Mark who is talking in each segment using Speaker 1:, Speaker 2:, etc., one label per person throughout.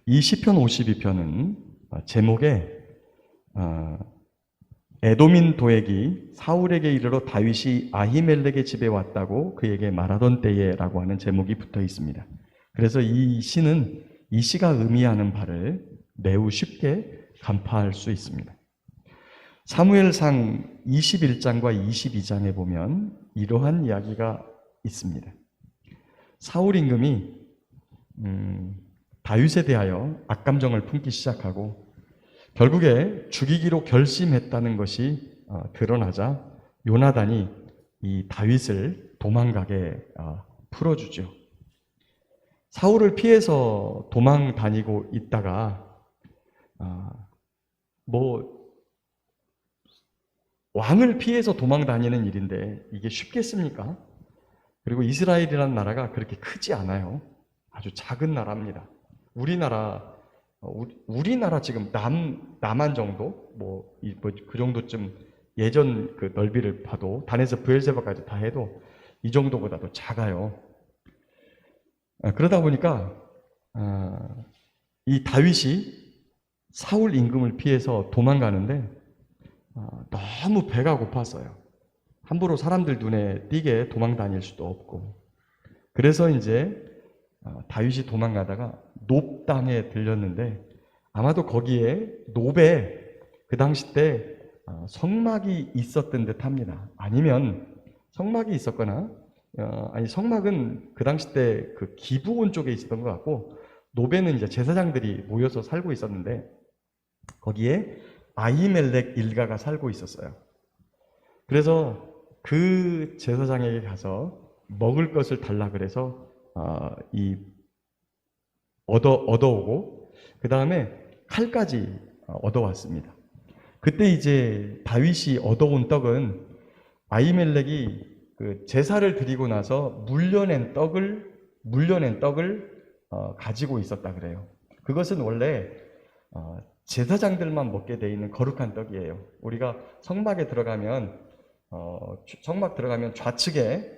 Speaker 1: 이 시편 52편은 제목에 에돔인 도액이 사울에게 이르러 다윗이 아히멜렉의 집에 왔다고 그에게 말하던 때에라고 하는 제목이 붙어 있습니다. 그래서 이 시는 이 시가 의미하는 바를 매우 쉽게 간파할 수 있습니다. 사무엘상 21장과 22장에 보면 이러한 이야기가 있습니다. 사울 임금이 다윗에 대하여 악감정을 품기 시작하고 결국에 죽이기로 결심했다는 것이 드러나자 요나단이 이 다윗을 도망가게 풀어주죠. 사울을 피해서 도망 다니고 있다가 왕을 피해서 도망 다니는 일인데 이게 쉽겠습니까? 그리고 이스라엘이라는 나라가 그렇게 크지 않아요. 아주 작은 나라입니다. 우리나라 지금 남한 정도 그 정도쯤 예전 그 넓이를 봐도 단에서 브엘세바까지 다 해도 이 정도보다도 작아요. 그러다 보니까 이 다윗이 사울 임금을 피해서 도망가는데 너무 배가 고팠어요. 함부로 사람들 눈에 띄게 도망 다닐 수도 없고. 그래서 이제 다윗이 도망가다가 놉 땅에 들렸는데 아마도 거기에 놉에 그 당시 때 성막이 있었던 듯 합니다. 아니면 성막이 있었거나 성막은 그 당시 때 그 기브온 쪽에 있었던 것 같고 놉에는 이제 제사장들이 모여서 살고 있었는데 거기에 아히멜렉 일가가 살고 있었어요. 그래서 그 제사장에게 가서 먹을 것을 달라 그래서 얻어오고 그 다음에 칼까지 얻어왔습니다. 그때 이제 다윗이 얻어온 떡은 아히멜렉이 그 제사를 드리고 나서 물려낸 떡을 가지고 있었다 그래요. 그것은 원래 제사장들만 먹게 돼 있는 거룩한 떡이에요. 우리가 성막에 들어가면 좌측에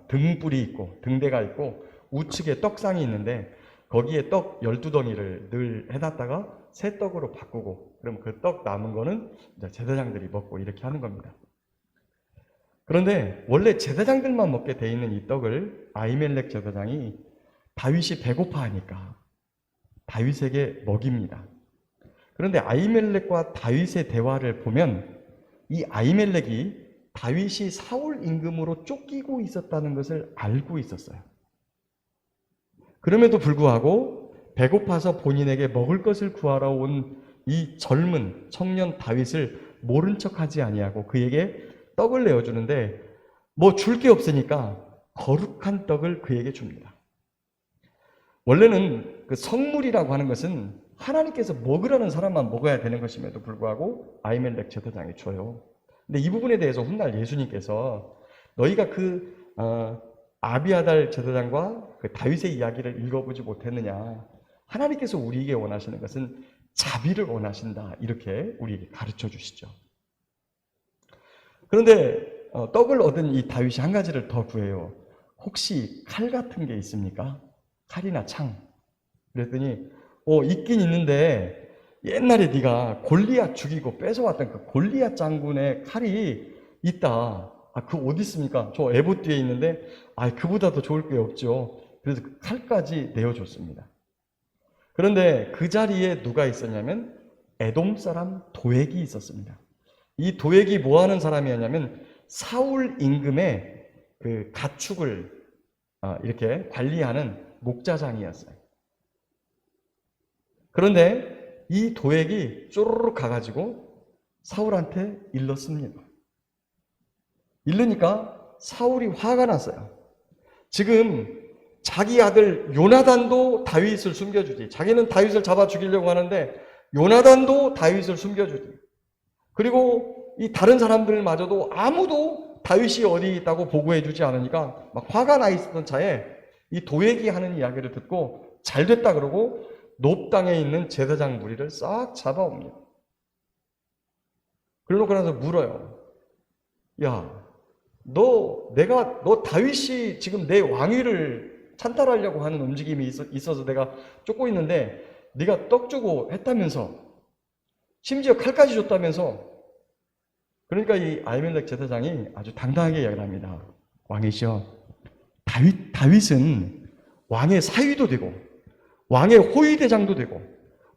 Speaker 1: 등불이 있고 등대가 있고 우측에 떡상이 있는데 거기에 떡 12덩이를 늘 해놨다가 새 떡으로 바꾸고 그럼 그 떡 남은 거는 이제 제사장들이 먹고 이렇게 하는 겁니다. 그런데 원래 제사장들만 먹게 돼 있는 이 떡을 아히멜렉 제사장이 다윗이 배고파하니까 다윗에게 먹입니다. 그런데 아히멜렉과 다윗의 대화를 보면 이 아히멜렉이 다윗이 사울 임금으로 쫓기고 있었다는 것을 알고 있었어요. 그럼에도 불구하고 배고파서 본인에게 먹을 것을 구하러 온 이 젊은 청년 다윗을 모른 척하지 아니하고 그에게 떡을 내어주는데 줄 게 없으니까 거룩한 떡을 그에게 줍니다. 원래는 그 성물이라고 하는 것은 하나님께서 먹으라는 사람만 먹어야 되는 것임에도 불구하고 아히멜렉 제사장이 줘요. 근데 이 부분에 대해서 훗날 예수님께서 너희가 아비아달 제사장과 그 다윗의 이야기를 읽어보지 못했느냐. 하나님께서 우리에게 원하시는 것은 자비를 원하신다. 이렇게 우리에게 가르쳐 주시죠. 그런데 떡을 얻은 이 다윗이 한 가지를 더 구해요. 혹시 칼 같은 게 있습니까? 칼이나 창. 그랬더니 있긴 있는데 옛날에 네가 골리앗 죽이고 뺏어왔던 그 골리앗 장군의 칼이 있다. 그 어디 있습니까? 저 에봇 뒤에 있는데 그보다 더 좋을 게 없죠. 그래서 그 칼까지 내어줬습니다. 그런데 그 자리에 누가 있었냐면 에돔 사람 도액이 있었습니다. 이 도액이 뭐 하는 사람이었냐면 사울 임금의 그 가축을 이렇게 관리하는 목자장이었어요. 그런데 이 도액이 쪼르륵 가가지고 사울한테 일렀습니다. 일르니까 사울이 화가 났어요. 지금 자기 아들 요나단도 다윗을 숨겨주지. 자기는 다윗을 잡아 죽이려고 하는데 요나단도 다윗을 숨겨주지. 그리고 이 다른 사람들마저도 아무도 다윗이 어디 있다고 보고해주지 않으니까 막 화가 나 있었던 차에 이 도액이 하는 이야기를 듣고 잘됐다 그러고 놉 땅에 있는 제사장 무리를 싹 잡아옵니다. 그러고 나서 물어요. 야, 너 다윗이 지금 내 왕위를 찬탈하려고 하는 움직임이 있어서 내가 쫓고 있는데 네가 떡 주고 했다면서, 심지어 칼까지 줬다면서. 그러니까 이 아히멜렉 제사장이 아주 당당하게 이야기를 합니다. 왕이시여, 다윗은 왕의 사위도 되고 왕의 호위대장도 되고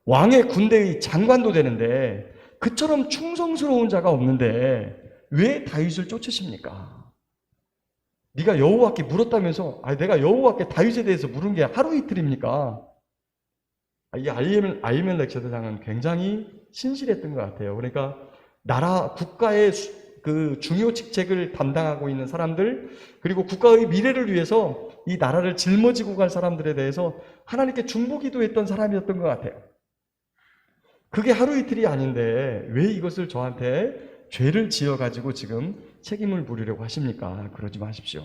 Speaker 1: 왕의 군대의 장관도 되는데 그처럼 충성스러운 자가 없는데 왜 다윗을 쫓으십니까? 네가 여호와께 물었다면서, 내가 여호와께 다윗에 대해서 물은 게 하루 이틀입니까? 이 아히멜렉 제사장은 굉장히 신실했던 것 같아요. 그러니까 국가의 그 중요 직책을 담당하고 있는 사람들, 그리고 국가의 미래를 위해서 이 나라를 짊어지고 갈 사람들에 대해서 하나님께 중보기도했던 사람이었던 것 같아요. 그게 하루 이틀이 아닌데 왜 이것을 저한테 죄를 지어가지고 지금 책임을 물으려고 하십니까? 그러지 마십시오.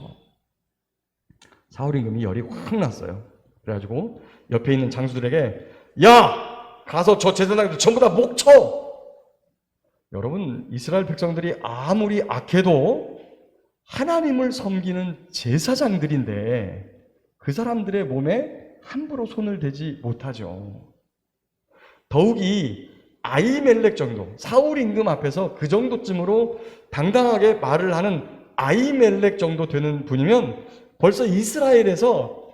Speaker 1: 사울 임금이 열이 확 났어요. 그래가지고 옆에 있는 장수들에게, 야! 가서 저 제사장들 전부 다 목 쳐! 여러분, 이스라엘 백성들이 아무리 악해도 하나님을 섬기는 제사장들인데 그 사람들의 몸에 함부로 손을 대지 못하죠. 더욱이 아히멜렉 정도, 사울 임금 앞에서 그 정도쯤으로 당당하게 말을 하는 아히멜렉 정도 되는 분이면 벌써 이스라엘에서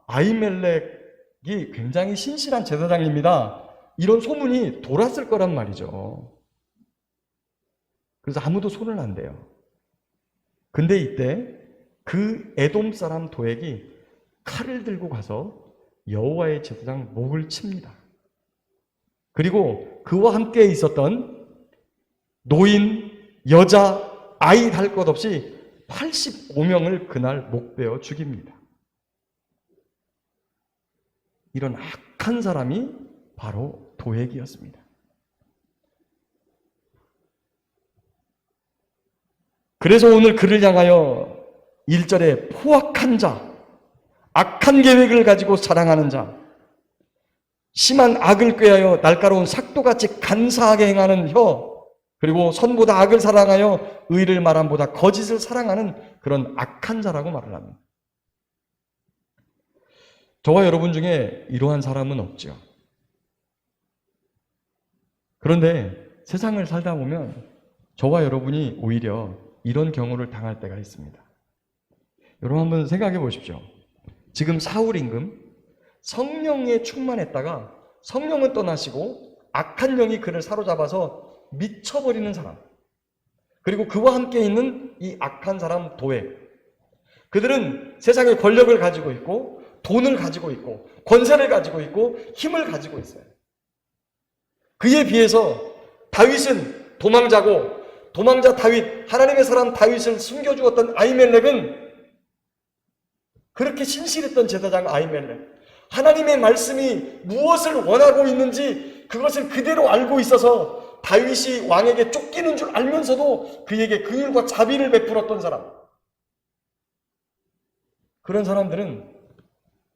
Speaker 1: 아히멜렉이 굉장히 신실한 제사장입니다, 이런 소문이 돌았을 거란 말이죠. 그래서 아무도 손을 안 대요. 근데 이때 그 에돔 사람 도액이 칼을 들고 가서 여호와의 제사장 목을 칩니다. 그리고 그와 함께 있었던 노인, 여자, 아이 할 것 없이 85명을 그날 목베어 죽입니다. 이런 악한 사람이 바로 도액이었습니다. 그래서 오늘 그를 향하여 1절에 포악한 자, 악한 계획을 가지고 자랑하는 자, 심한 악을 꾀하여 날카로운 삭도같이 간사하게 행하는 혀, 그리고 선보다 악을 사랑하여 의를 말함보다 거짓을 사랑하는 그런 악한 자라고 말을 합니다. 저와 여러분 중에 이러한 사람은 없죠. 그런데 세상을 살다 보면 저와 여러분이 오히려 이런 경우를 당할 때가 있습니다. 여러분 한번 생각해 보십시오. 지금 사울 임금 성령에 충만했다가 성령은 떠나시고 악한 영이 그를 사로잡아서 미쳐버리는 사람, 그리고 그와 함께 있는 이 악한 사람 도액, 그들은 세상의 권력을 가지고 있고 돈을 가지고 있고 권세를 가지고 있고 힘을 가지고 있어요. 그에 비해서 다윗은 도망자고, 도망자 다윗, 하나님의 사람 다윗을 숨겨주었던 아히멜렉은 그렇게 신실했던 제사장 아히멜렉, 하나님의 말씀이 무엇을 원하고 있는지 그것을 그대로 알고 있어서 다윗이 왕에게 쫓기는 줄 알면서도 그에게 긍휼과 자비를 베풀었던 사람, 그런 사람들은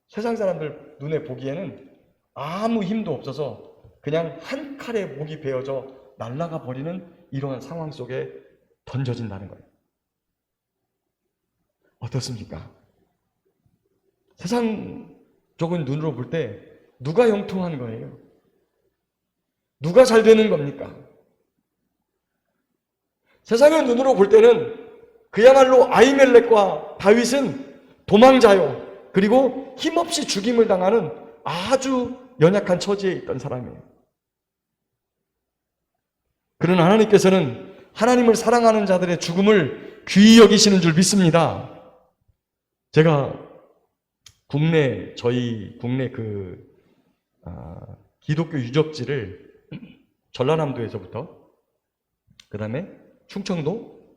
Speaker 1: 세상 사람들 눈에 보기에는 아무 힘도 없어서 그냥 한 칼에 목이 베어져 날아가 버리는 이러한 상황 속에 던져진다는 거예요. 어떻습니까? 세상적인 눈으로 볼 때 누가 형통한 거예요? 누가 잘 되는 겁니까? 세상의 눈으로 볼 때는 그야말로 아히멜렉과 다윗은 도망자요, 그리고 힘없이 죽임을 당하는 아주 연약한 처지에 있던 사람이에요. 그러나 하나님께서는 하나님을 사랑하는 자들의 죽음을 귀히 여기시는 줄 믿습니다. 제가 저희 국내 기독교 유적지를 전라남도에서부터 그 다음에 충청도,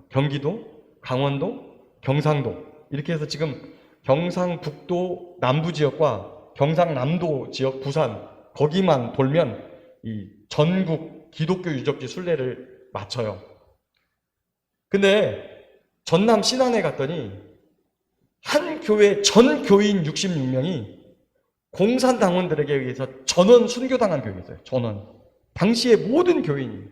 Speaker 1: 경기도, 강원도, 경상도 이렇게 해서 지금 경상북도 남부 지역과 경상남도 지역, 부산 거기만 돌면 이 전국 기독교 유적지 순례를 마쳐요. 근데 전남 신안에 갔더니 한 교회 전 교인 66명이 공산당원들에게 의해서 전원 순교당한 교회였어요. 전원. 당시의 모든 교인이.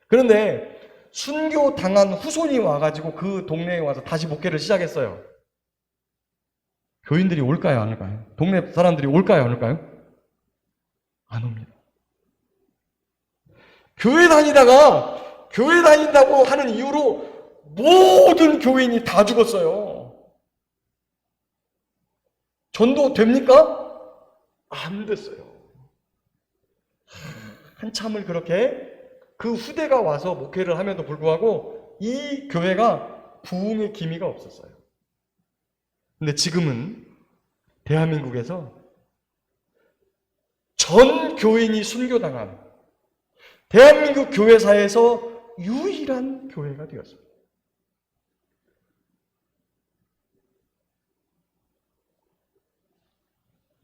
Speaker 1: 그런데 순교당한 후손이 와가지고 그 동네에 와서 다시 목회를 시작했어요. 교인들이 올까요, 안 올까요? 동네 사람들이 올까요, 안 올까요? 안 옵니다. 교회 다닌다고 하는 이유로 모든 교인이 다 죽었어요. 전도 됩니까? 안 됐어요. 한참을 그렇게 그 후대가 와서 목회를 함에도 불구하고 이 교회가 부흥의 기미가 없었어요. 근데 지금은 대한민국에서 전 교인이 순교당한 대한민국 교회사에서 유일한 교회가 되었습니다.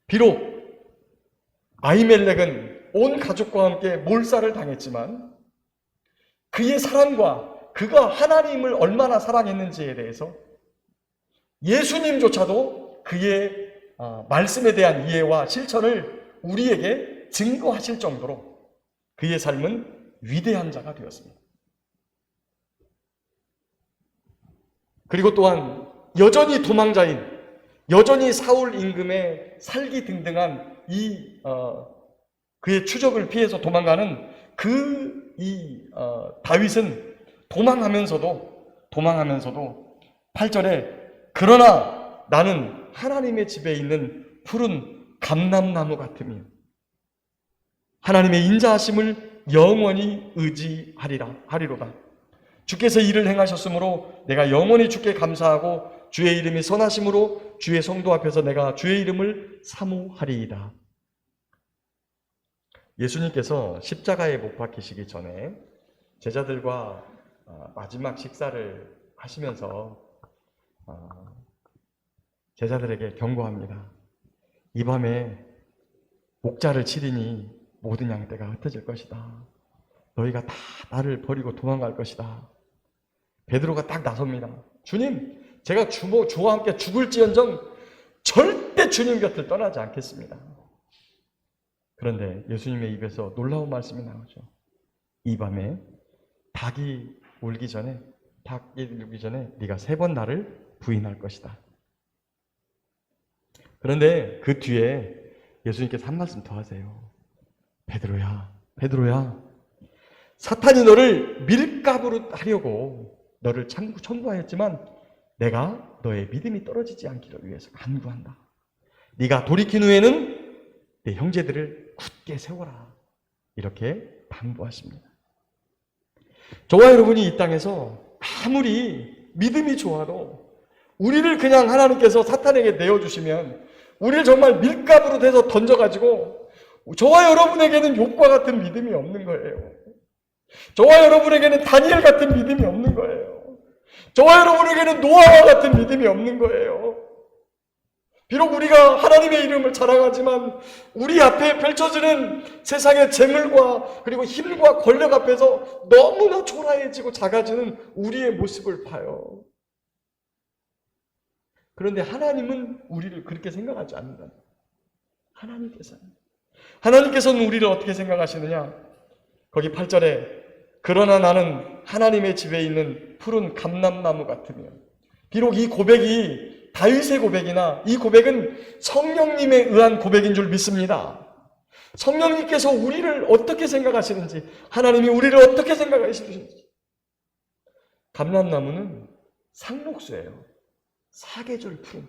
Speaker 1: 비록 아히멜렉은 온 가족과 함께 몰살을 당했지만 그의 사랑과 그가 하나님을 얼마나 사랑했는지에 대해서 예수님조차도 그의 말씀에 대한 이해와 실천을 우리에게 증거하실 정도로 그의 삶은 위대한 자가 되었습니다. 그리고 또한 여전히 도망자인, 여전히 사울 임금의 살기 등등한 그의 추적을 피해서 도망가는 다윗은 도망하면서도 8절에 그러나 나는 하나님의 집에 있는 푸른 감람나무 같으며 하나님의 인자하심을 영원히 의지하리로다. 주께서 이를 행하셨으므로 내가 영원히 주께 감사하고 주의 이름이 선하심으로 주의 성도 앞에서 내가 주의 이름을 사모하리이다. 예수님께서 십자가에 못 박히시기 전에 제자들과 마지막 식사를 하시면서 제자들에게 경고합니다. 이 밤에 목자를 치리니 모든 양떼가 흩어질 것이다. 너희가 다 나를 버리고 도망갈 것이다. 베드로가 딱 나섭니다. 주님, 제가 주와 함께 죽을지언정 절대 주님 곁을 떠나지 않겠습니다. 그런데 예수님의 입에서 놀라운 말씀이 나오죠. 이 밤에 닭이 울기 전에 네가 3번 나를 부인할 것이다. 그런데 그 뒤에 예수님께서 한 말씀 더 하세요. 베드로야, 사탄이 너를 밀가부로 하려고 너를 청구하였지만 내가 너의 믿음이 떨어지지 않기를 위해서 간구한다. 네가 돌이킨 후에는 내 형제들을 굳게 세워라. 이렇게 당부하십니다. 저와 여러분이 이 땅에서 아무리 믿음이 좋아도 우리를 그냥 하나님께서 사탄에게 내어주시면 우리를 정말 밀가부로 돼서 던져가지고 저와 여러분에게는 욥과 같은 믿음이 없는 거예요. 저와 여러분에게는 다니엘 같은 믿음이 없는 거예요. 저와 여러분에게는 노아와 같은 믿음이 없는 거예요. 비록 우리가 하나님의 이름을 자랑하지만 우리 앞에 펼쳐지는 세상의 재물과 그리고 힘과 권력 앞에서 너무나 초라해지고 작아지는 우리의 모습을 봐요. 그런데 하나님은 우리를 그렇게 생각하지 않는다. 하나님께서는 우리를 어떻게 생각하시느냐? 거기 8절에 그러나 나는 하나님의 집에 있는 푸른 감람나무 같으며, 비록 이 고백이 다윗의 고백이나 이 고백은 성령님에 의한 고백인 줄 믿습니다. 성령님께서 우리를 어떻게 생각하시는지, 하나님이 우리를 어떻게 생각하시는지. 감람나무는 상록수예요. 사계절 푸른,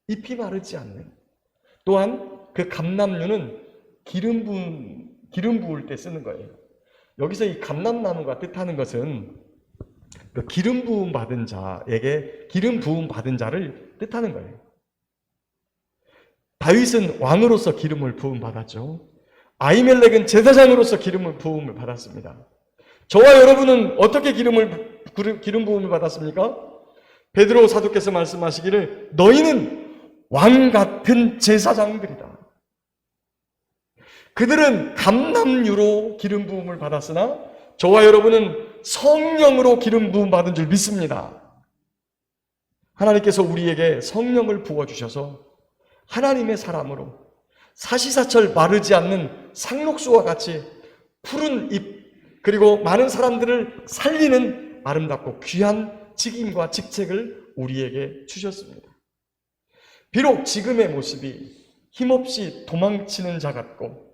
Speaker 1: 잎이 마르지 않는. 또한 그 감람류는 기름 부을 때 쓰는 거예요. 여기서 이 감람나무가 뜻하는 것은 그 기름 부음 받은 자에게 기름 부음 받은 자를 뜻하는 거예요. 다윗은 왕으로서 기름을 부음 받았죠. 아히멜렉은 제사장으로서 기름을 부음을 받았습니다. 저와 여러분은 어떻게 기름 부음을 받았습니까? 베드로 사도께서 말씀하시기를 너희는 왕 같은 제사장들이다. 그들은 감람유로 기름 부음을 받았으나 저와 여러분은 성령으로 기름 부음 받은 줄 믿습니다. 하나님께서 우리에게 성령을 부어주셔서 하나님의 사람으로 사시사철 마르지 않는 상록수와 같이 푸른 잎, 그리고 많은 사람들을 살리는 아름답고 귀한 직임과 직책을 우리에게 주셨습니다. 비록 지금의 모습이 힘없이 도망치는 자 같고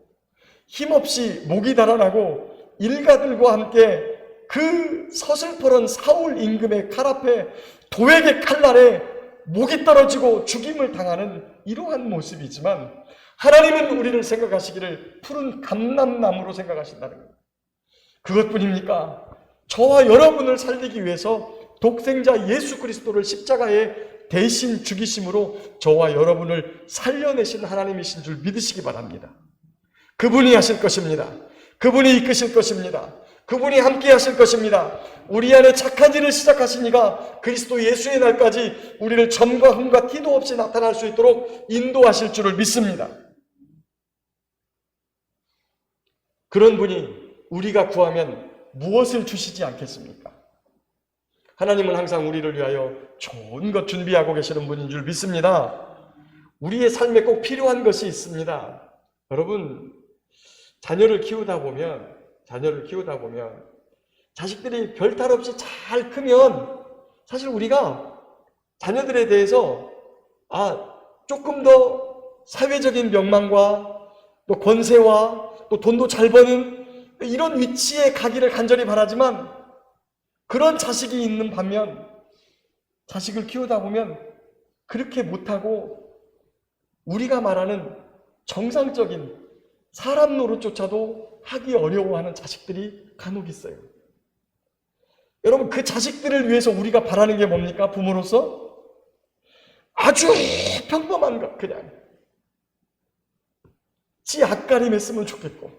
Speaker 1: 힘없이 목이 달아나고 일가들과 함께 그 서슬퍼런 사울 임금의 칼 앞에 도액의 칼날에 목이 떨어지고 죽임을 당하는 이러한 모습이지만 하나님은 우리를 생각하시기를 푸른 감람나무로 생각하신다는 겁니다. 그것뿐입니까? 저와 여러분을 살리기 위해서 독생자 예수 그리스도를 십자가에 대신 죽이심으로 저와 여러분을 살려내신 하나님이신 줄 믿으시기 바랍니다. 그분이 하실 것입니다. 그분이 이끄실 것입니다. 그분이 함께 하실 것입니다. 우리 안에 착한 일을 시작하신 이가 그리스도 예수의 날까지 우리를 점과 흠과 티도 없이 나타날 수 있도록 인도하실 줄을 믿습니다. 그런 분이 우리가 구하면 무엇을 주시지 않겠습니까? 하나님은 항상 우리를 위하여 좋은 것 준비하고 계시는 분인 줄 믿습니다. 우리의 삶에 꼭 필요한 것이 있습니다. 여러분, 자녀를 키우다 보면 자식들이 별탈 없이 잘 크면 사실 우리가 자녀들에 대해서 조금 더 사회적인 명망과 또 권세와 또 돈도 잘 버는 이런 위치에 가기를 간절히 바라지만 그런 자식이 있는 반면 자식을 키우다 보면 그렇게 못하고 우리가 말하는 정상적인 사람 노릇조차도 하기 어려워하는 자식들이 간혹 있어요. 여러분, 그 자식들을 위해서 우리가 바라는 게 뭡니까? 부모로서 아주 평범한 것, 그냥 지 앞가림 했으면 좋겠고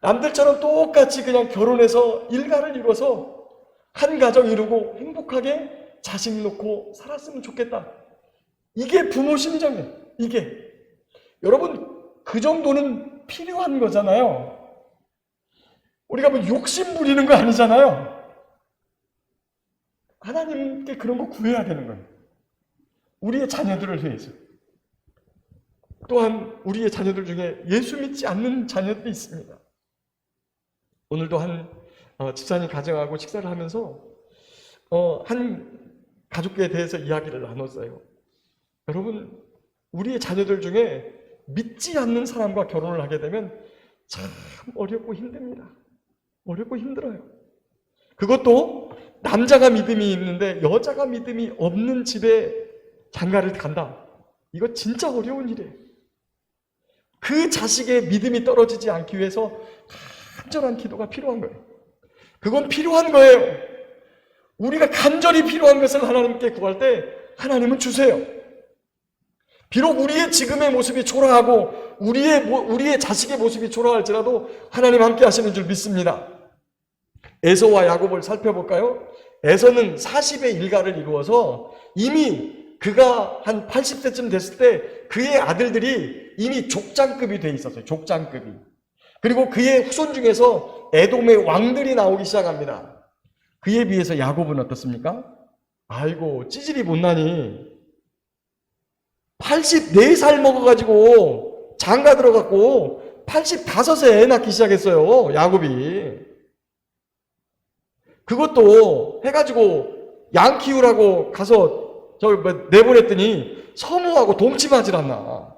Speaker 1: 남들처럼 똑같이 그냥 결혼해서 일가를 이뤄서 한 가정 이루고 행복하게 자식 놓고 살았으면 좋겠다. 이게 부모 심정이에요. 이게 여러분, 그 정도는 필요한 거잖아요. 우리가 뭐 욕심 부리는 거 아니잖아요. 하나님께 그런 거 구해야 되는 거예요. 우리의 자녀들을 위해서. 또한 우리의 자녀들 중에 예수 믿지 않는 자녀들이 있습니다. 오늘도 한 집사님 가정하고 식사를 하면서 한 가족에 대해서 이야기를 나눴어요. 여러분, 우리의 자녀들 중에 믿지 않는 사람과 결혼을 하게 되면 참 어렵고 힘듭니다. 어렵고 힘들어요. 그것도 남자가 믿음이 있는데 여자가 믿음이 없는 집에 장가를 간다. 이거 진짜 어려운 일이에요. 그 자식의 믿음이 떨어지지 않기 위해서 간절한 기도가 필요한 거예요. 그건 필요한 거예요. 우리가 간절히 필요한 것을 하나님께 구할 때 하나님은 주세요. 비록 우리의 지금의 모습이 초라하고 우리의 자식의 모습이 초라할지라도 하나님 함께 하시는 줄 믿습니다. 에서와 야곱을 살펴볼까요? 에서는 40의 일가를 이루어서 이미 그가 한 80세쯤 됐을 때 그의 아들들이 이미 족장급이 돼 있었어요. 족장급이. 그리고 그의 후손 중에서 에돔의 왕들이 나오기 시작합니다. 그에 비해서 야곱은 어떻습니까? 아이고, 찌질이 못나니 84살 먹어가지고 장가 들어갔고 85세 애 낳기 시작했어요. 야곱이. 그것도 해가지고 양 키우라고 가서 내보냈더니 서무하고 동침하질 않나.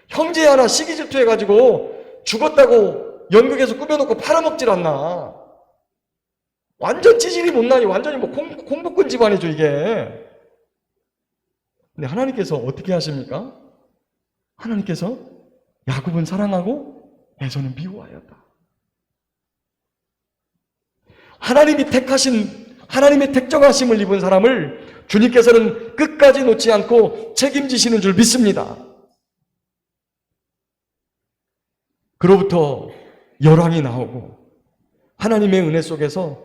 Speaker 1: 형제 하나 시기 질투해가지고 죽었다고 연극에서 꾸며놓고 팔아먹질 않나. 완전 찌질이 못나니 완전히 뭐 콩볶은 집안이죠, 이게. 근데 하나님께서 어떻게 하십니까? 하나님께서 야곱은 사랑하고 에서는 미워하였다. 하나님이 택하신, 하나님의 택정하심을 입은 사람을 주님께서는 끝까지 놓지 않고 책임지시는 줄 믿습니다. 그로부터 열왕이 나오고 하나님의 은혜 속에서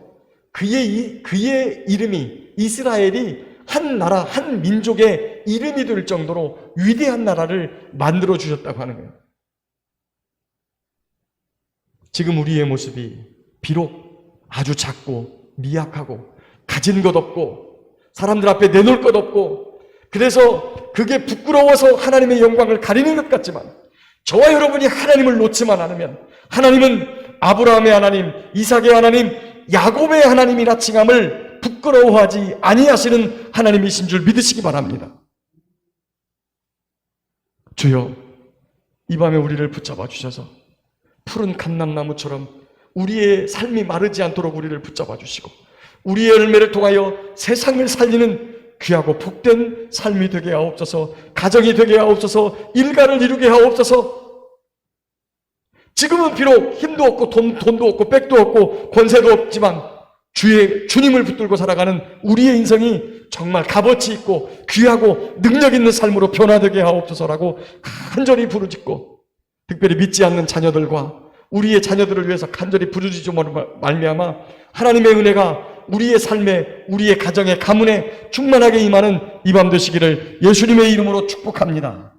Speaker 1: 그의 이름이, 이스라엘이 한 나라, 한 민족의 이름이 될 정도로 위대한 나라를 만들어 주셨다고 하는 거예요. 지금 우리의 모습이 비록 아주 작고 미약하고 가진 것 없고 사람들 앞에 내놓을 것 없고 그래서 그게 부끄러워서 하나님의 영광을 가리는 것 같지만 저와 여러분이 하나님을 놓지만 않으면 하나님은 아브라함의 하나님, 이삭의 하나님, 야곱의 하나님이라 칭함을 부끄러워하지 아니하시는 하나님이신 줄 믿으시기 바랍니다. 주여, 이 밤에 우리를 붙잡아 주셔서 푸른 감람나무처럼 우리의 삶이 마르지 않도록 우리를 붙잡아 주시고 우리의 열매를 통하여 세상을 살리는 귀하고 복된 삶이 되게 하옵소서. 가정이 되게 하옵소서. 일가를 이루게 하옵소서. 지금은 비록 힘도 없고 돈도 없고 백도 없고 권세도 없지만 주님을 붙들고 살아가는 우리의 인생이 정말 값어치 있고 귀하고 능력 있는 삶으로 변화되게 하옵소서라고 간절히 부르짖고, 특별히 믿지 않는 자녀들과 우리의 자녀들을 위해서 간절히 부르짖음으로 말미암아 하나님의 은혜가 우리의 삶에, 우리의 가정에, 가문에 충만하게 임하는 이 밤 되시기를 예수님의 이름으로 축복합니다.